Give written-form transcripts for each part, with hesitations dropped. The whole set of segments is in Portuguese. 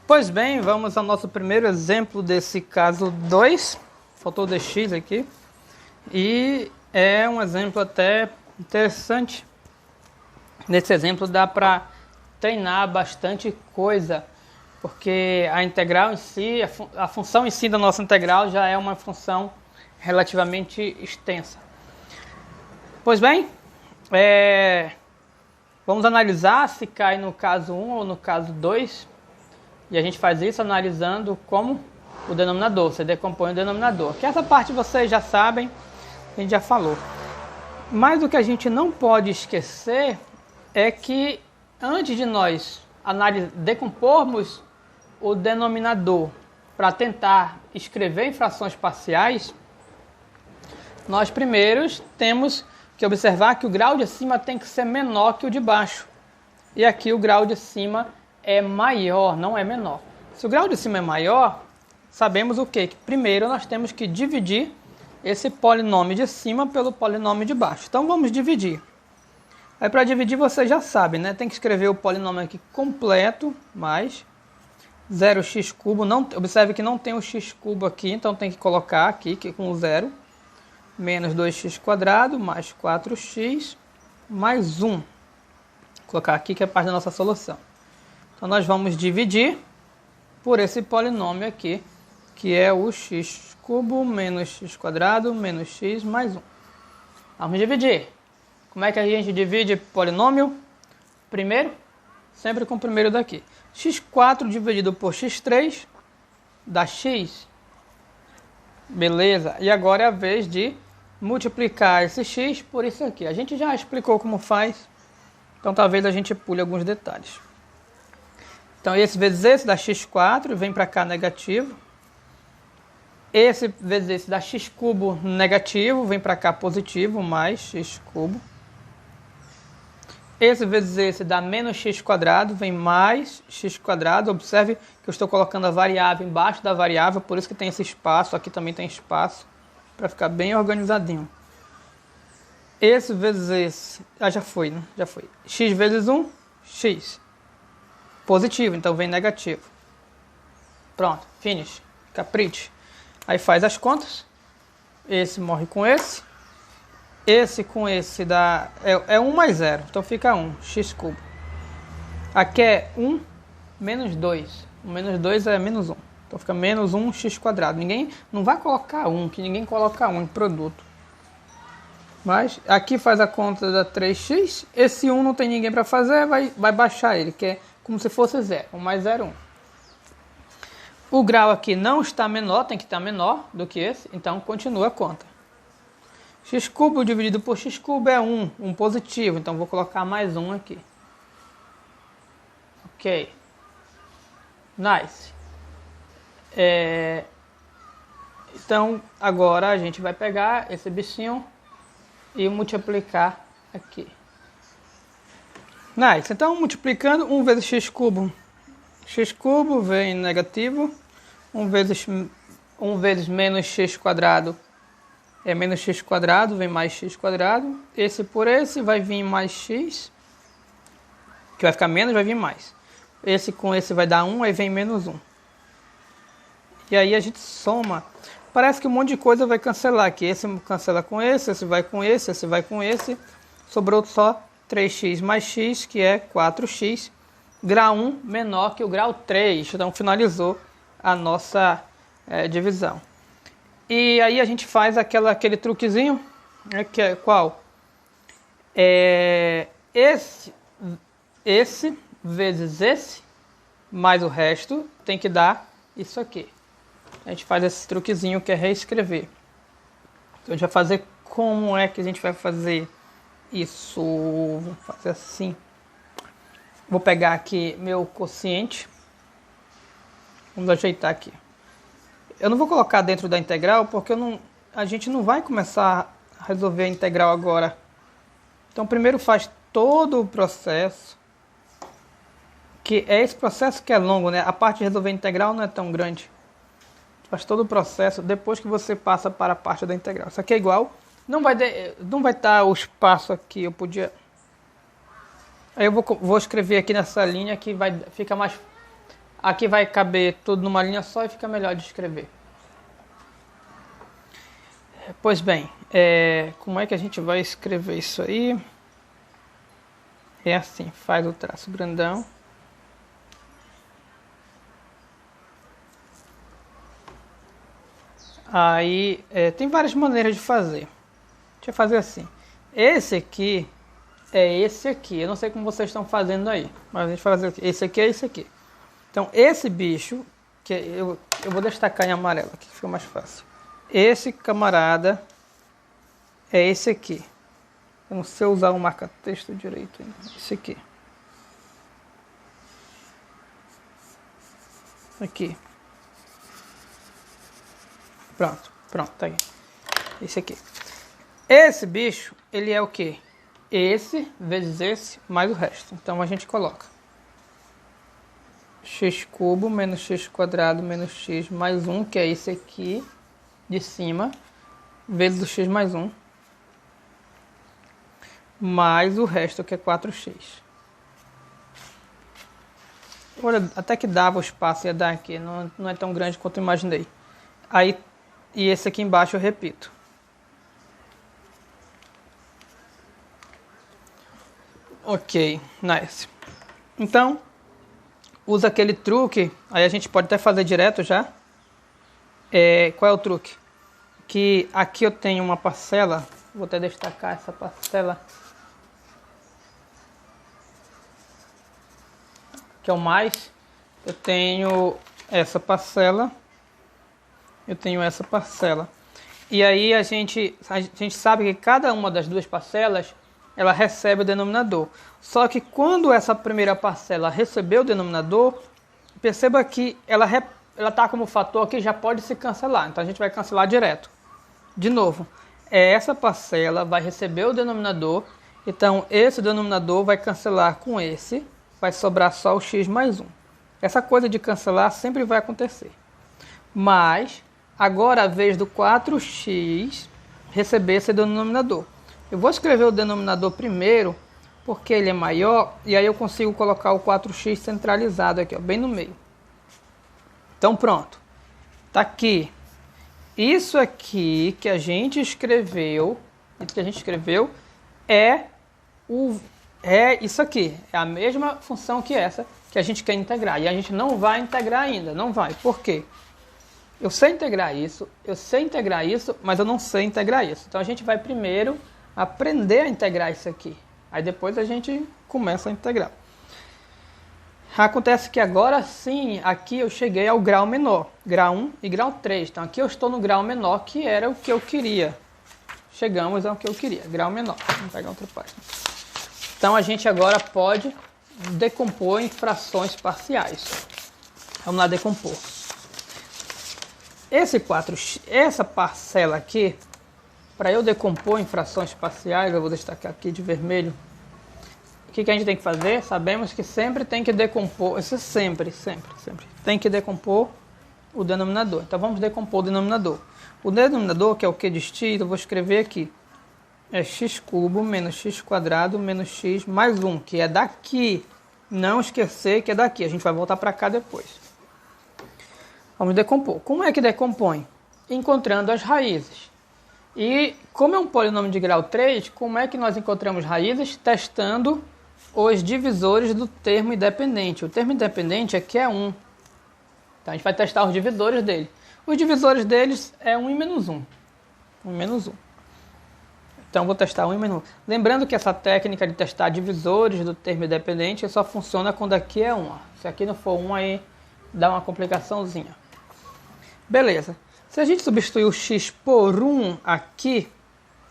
Pois bem, vamos ao nosso primeiro exemplo desse caso 2. Faltou o dx aqui. E é um exemplo até interessante. Nesse exemplo dá para treinar bastante coisa, porque a integral em si, a função em si da nossa integral já é uma função relativamente extensa. Pois bem, vamos analisar se cai no caso 1 ou no caso 2. E a gente faz isso analisando como o denominador, você decompõe o denominador. Que essa parte vocês já sabem, a gente já falou. Mas o que a gente não pode esquecer é que antes de nós decompormos o denominador para tentar escrever em frações parciais, nós primeiros temos que observar que o grau de cima tem que ser menor que o de baixo. E aqui o grau de cima é maior, não é menor. Se o grau de cima é maior, sabemos o quê? Que primeiro nós temos que dividir esse polinômio de cima pelo polinômio de baixo. Então vamos dividir. Aí para dividir vocês já sabem, né? Tem que escrever o polinômio aqui completo, mais 0x cubo. Observe que não tem o x cubo aqui, então tem que colocar aqui que com o 0. Menos 2x quadrado, mais 4x, mais 1. Vou colocar aqui que é parte da nossa solução. Então nós vamos dividir por esse polinômio aqui, que é o x cubo menos x quadrado menos x mais 1. Vamos dividir. Como é que a gente divide polinômio? Primeiro, sempre com o primeiro daqui. x4 dividido por x3 dá x. Beleza. E agora é a vez de multiplicar esse x por isso aqui. A gente já explicou como faz, então talvez a gente pule alguns detalhes. Então esse vezes esse dá x4, vem para cá negativo. Esse vezes esse dá x cubo negativo, vem para cá positivo, mais x cubo. Esse vezes esse dá menos x quadrado, vem mais x quadrado. Observe que eu estou colocando a variável embaixo da variável, por isso que tem esse espaço, aqui também tem espaço, para ficar bem organizadinho. Esse vezes esse, já foi, né? Já foi. X vezes 1, x. Positivo, então vem negativo. Pronto, finish, capricho. Aí faz as contas. Esse morre com esse. Esse com esse dá... É 1 mais 0, então fica 1, x cubo. Aqui é 1 menos 2. O menos 2 é menos 1. Então fica menos 1 x quadrado. Ninguém não vai colocar 1, que ninguém coloca 1 em produto. Mas aqui faz a conta da 3x. Esse 1 não tem ninguém para fazer, vai baixar ele, que é como se fosse 0. 1 mais 0, 1. O grau aqui não está menor, tem que estar menor do que esse, então continua a conta. X cubo dividido por x cubo é 1, 1 positivo, então vou colocar mais 1 aqui. Ok. Nice. Então, agora a gente vai pegar esse bichinho e multiplicar aqui. Nice. Então, multiplicando 1 vezes x cubo vem negativo. 1 vezes menos x quadrado é menos x quadrado, vem mais x quadrado. Esse por esse vai vir mais x, que vai ficar menos, vai vir mais. Esse com esse vai dar 1, aí vem menos 1. E aí a gente soma. Parece que um monte de coisa vai cancelar aqui. Esse cancela com esse vai com esse vai com esse. Sobrou só 3x mais x, que é 4x. Grau 1 menor que o grau 3. Então finalizou a nossa divisão. E aí a gente faz aquele truquezinho, né, que é qual? Esse vezes esse, mais o resto, tem que dar isso aqui. A gente faz esse truquezinho que é reescrever. Então a gente vai fazer como é que a gente vai fazer isso. Vou fazer assim. Vou pegar aqui meu quociente. Vamos ajeitar aqui. Eu não vou colocar dentro da integral porque a gente não vai começar a resolver a integral agora. Então primeiro faz todo o processo. Que é esse processo que é longo, né? A parte de resolver a integral não é tão grande. Faz todo o processo depois que você passa para a parte da integral. Isso aqui é igual. Não vai estar o espaço aqui. Eu podia... Aí eu vou escrever aqui nessa linha que fica mais Aqui vai caber tudo numa linha só e fica melhor de escrever. Pois bem, como é que a gente vai escrever isso aí? É assim, faz o traço grandão. Aí, tem várias maneiras de fazer. Deixa eu fazer assim. Esse aqui é esse aqui. Eu não sei como vocês estão fazendo aí, mas a gente vai fazer o quê? Esse aqui é esse aqui. Então, esse bicho, que eu vou destacar em amarelo aqui, que fica mais fácil. Esse camarada é esse aqui. Eu não sei usar o marca-texto direito ainda. Esse aqui. Aqui. Pronto, tá aí. Esse aqui. Esse bicho, ele é o quê? Esse vezes esse mais o resto. Então a gente coloca x cubo menos x quadrado menos x mais 1, que é esse aqui de cima, vezes o x mais 1, mais o resto, que é 4x. Olha, até que dava o espaço, ia dar aqui, não é tão grande quanto eu imaginei. Aí, e esse aqui embaixo eu repito. Ok, nice. Então, usa aquele truque, aí a gente pode até fazer direto já. Qual é o truque? Que aqui eu tenho uma parcela, vou até destacar essa parcela, que é o mais. Eu tenho essa parcela, e aí a gente sabe que cada uma das duas parcelas ela recebe o denominador. Só que quando essa primeira parcela recebeu o denominador, perceba que ela está como fator que já pode se cancelar. Então a gente vai cancelar direto. De novo, essa parcela vai receber o denominador. Então esse denominador vai cancelar com esse. Vai sobrar só o x mais 1. Essa coisa de cancelar sempre vai acontecer. Mas agora a vez do 4x receber esse denominador. Eu vou escrever o denominador primeiro, porque ele é maior, e aí eu consigo colocar o 4x centralizado aqui, ó, bem no meio. Então pronto. Tá aqui. Isso aqui que a gente escreveu, é isso aqui. É a mesma função que essa que a gente quer integrar. E a gente não vai integrar ainda, não vai. Por quê? Eu sei integrar isso, mas eu não sei integrar isso. Então a gente vai primeiro aprender a integrar isso aqui. Aí depois a gente começa a integrar. Acontece que agora sim, aqui eu cheguei ao grau menor. Grau 1 e grau 3. Então aqui eu estou no grau menor, que era o que eu queria. Chegamos ao que eu queria, grau menor. Vamos pegar outra página. Então a gente agora pode decompor em frações parciais. Vamos lá decompor. Essa parcela aqui, para eu decompor em frações parciais, eu vou destacar aqui de vermelho. O que a gente tem que fazer? Sabemos que sempre tem que decompor, isso sempre tem que decompor o denominador. Então vamos decompor o denominador. O denominador, que é o q de x, eu vou escrever aqui. É x cubo menos x quadrado menos x mais 1, que é daqui. Não esquecer que é daqui, a gente vai voltar para cá depois. Vamos decompor. Como é que decompõe? Encontrando as raízes. E como é um polinômio de grau 3, como é que nós encontramos raízes? Testando os divisores do termo independente. O termo independente aqui é 1. Então a gente vai testar os divisores dele. Os divisores deles é 1 e menos 1. 1 e menos 1. Então vou testar 1 e menos 1. Lembrando que essa técnica de testar divisores do termo independente só funciona quando aqui é 1. Se aqui não for 1, aí dá uma complicaçãozinha. Beleza. Se a gente substituir o x por 1 aqui,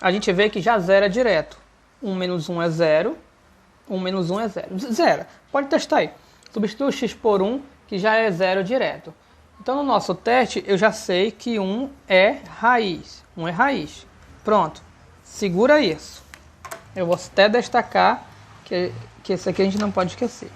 a gente vê que já zera direto. 1 menos 1 é 0. 1 menos 1 é 0. Zera. Pode testar aí. Substitui o x por 1, que já é 0 direto. Então, no nosso teste, eu já sei que 1 é raiz. 1 é raiz. Pronto. Segura isso. Eu vou até destacar que esse aqui a gente não pode esquecer.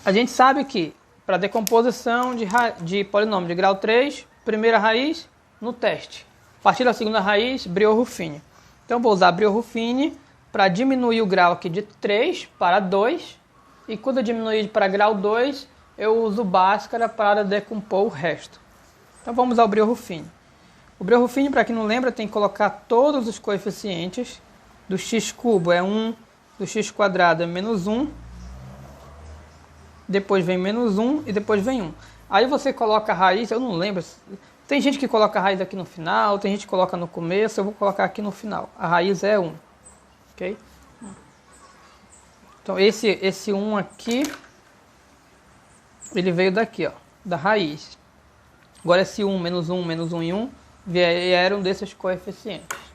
A gente sabe que para decomposição de polinômio de grau 3, primeira raiz no teste. A partir da segunda raiz, Briot-Ruffini. Então, vou usar Briot-Ruffini para diminuir o grau aqui de 3 para 2. E quando eu diminuir para grau 2, eu uso Bhaskara para decompor o resto. Então vamos ao Brio Ruffini. O Brio Ruffini, para quem não lembra, tem que colocar todos os coeficientes. Do x cubo é 1, do x quadrado é menos 1, depois vem menos 1 e depois vem 1. Aí você coloca a raiz, eu não lembro, tem gente que coloca a raiz aqui no final, tem gente que coloca no começo, eu vou colocar aqui no final. A raiz é 1, ok? Então esse 1 aqui, ele veio daqui, ó, da raiz. Agora esse 1, menos 1 e 1, vieram desses coeficientes.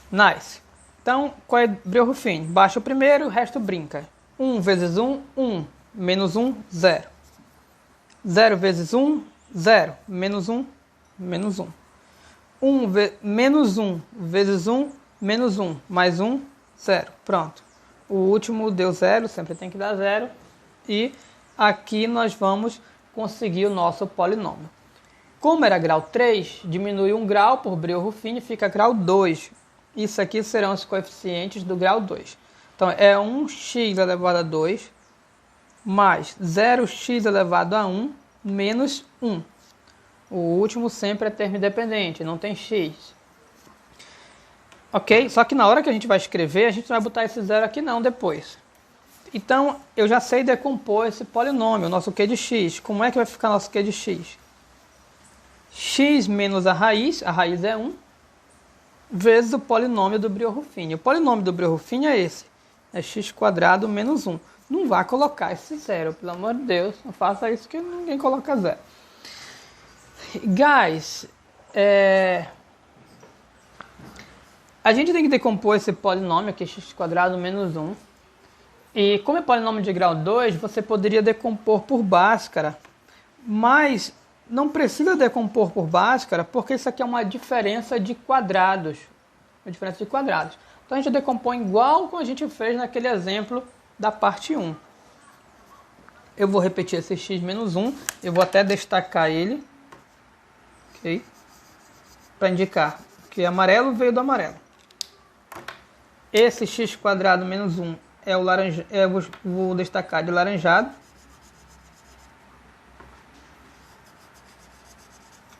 Nice. Então, qual é Brio Ruffini? Baixa o primeiro, o resto brinca. 1 vezes 1, 1. Menos 1, 0. 0 vezes 1, 0. Menos 1, menos 1. Menos 1 vezes 1, menos 1. Mais 1, 0. Pronto. O último deu 0, sempre tem que dar 0. E aqui nós vamos conseguir o nosso polinômio. Como era grau 3, diminui 1 grau por Brio Ruffini, fica grau 2. Isso aqui serão os coeficientes do grau 2. Então, é 1x elevado a 2 mais 0x elevado a 1 menos 1. O último sempre é termo independente, não tem x. Ok? Só que na hora que a gente vai escrever, a gente não vai botar esse 0 aqui não depois. Então, eu já sei decompor esse polinômio, o nosso q de x. Como é que vai ficar nosso q de x? X menos a raiz é 1, vezes o polinômio do Brio Ruffini. O polinômio do Brio Ruffini é esse. É x quadrado menos 1. Não vá colocar esse 0, pelo amor de Deus. Não faça isso que ninguém coloca 0. Guys, a gente tem que decompor esse polinômio aqui, x quadrado menos 1. E como é polinômio de grau 2, você poderia decompor por Bhaskara. Mas não precisa decompor por Bhaskara, porque isso aqui é uma diferença de quadrados. Uma diferença de quadrados. Então a gente decompõe igual como a gente fez naquele exemplo da parte 1. Eu vou repetir esse x menos 1. Eu vou até destacar ele. Ok? Para indicar que amarelo veio do amarelo. Esse x quadrado menos 1 é o laranja. Eu vou destacar de laranjado.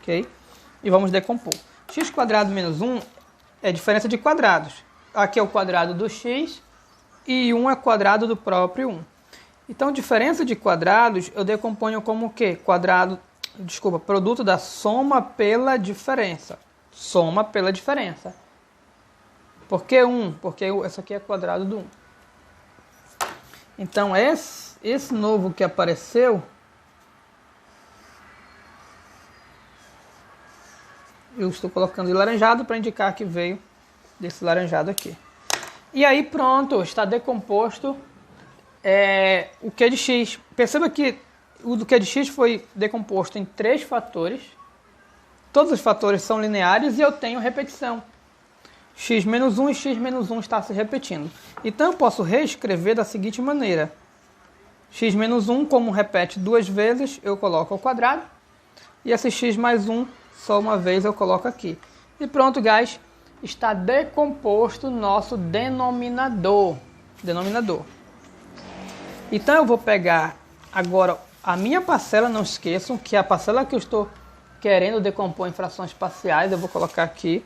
Ok? E vamos decompor. X quadrado menos 1 é diferença de quadrados. Aqui é o quadrado do x e 1 é quadrado do próprio 1. Então, diferença de quadrados eu decomponho como o quê? Produto da soma pela diferença. Soma pela diferença. Por que 1? Porque esse aqui é quadrado do 1. Então, esse novo que apareceu, eu estou colocando de laranjado para indicar que veio desse laranjado aqui. E aí pronto, está decomposto o q de x. Perceba que o do q de x foi decomposto em 3 fatores. Todos os fatores são lineares e eu tenho repetição. X menos 1 e x menos 1 está se repetindo. Então eu posso reescrever da seguinte maneira. X menos 1, como repete 2 vezes, eu coloco ao quadrado. E esse x mais 1, só uma vez eu coloco aqui. E pronto, guys. Está decomposto o nosso denominador. Então eu vou pegar agora a minha parcela, não esqueçam que a parcela que eu estou querendo decompor em frações parciais, eu vou colocar aqui,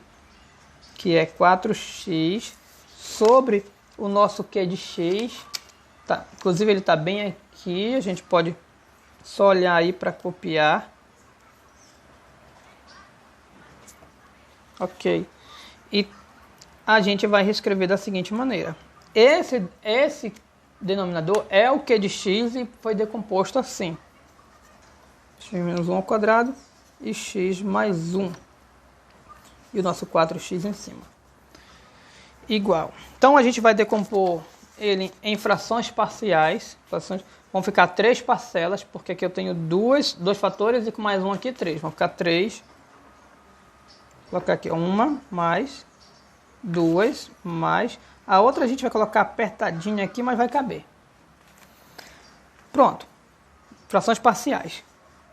que é 4x sobre o nosso q de x. Tá, inclusive ele está bem aqui, a gente pode só olhar aí para copiar. Ok. E a gente vai reescrever da seguinte maneira. Esse denominador é o q de x e foi decomposto assim. X menos 1 ao quadrado e x mais 1. E o nosso 4x em cima. Igual. Então a gente vai decompor ele em frações parciais. Vão ficar 3 parcelas, porque aqui eu tenho dois fatores e com mais um aqui 3. Vão ficar 3. Vou colocar aqui 1 mais 2 mais. A outra a gente vai colocar apertadinha aqui, mas vai caber. Pronto. Frações parciais.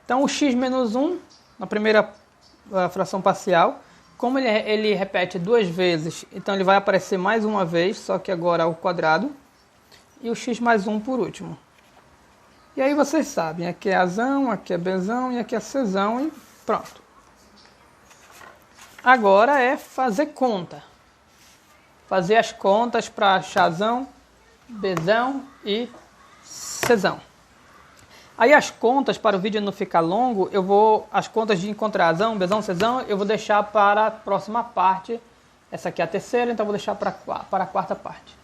Então o x menos 1, na primeira fração parcial, como ele repete 2 vezes, então ele vai aparecer mais uma vez, só que agora ao quadrado. E o x mais 1 por último. E aí vocês sabem, aqui é Azão, aqui é Bzão e aqui é Czão e pronto. Agora é fazer conta. Fazer as contas para Xazão, Bzão e Czão. Aí as contas, para o vídeo não ficar longo, as contas de encontrar Azão, Bzão, Czão, eu vou deixar para a próxima parte. Essa aqui é a terceira, então eu vou deixar para a quarta parte.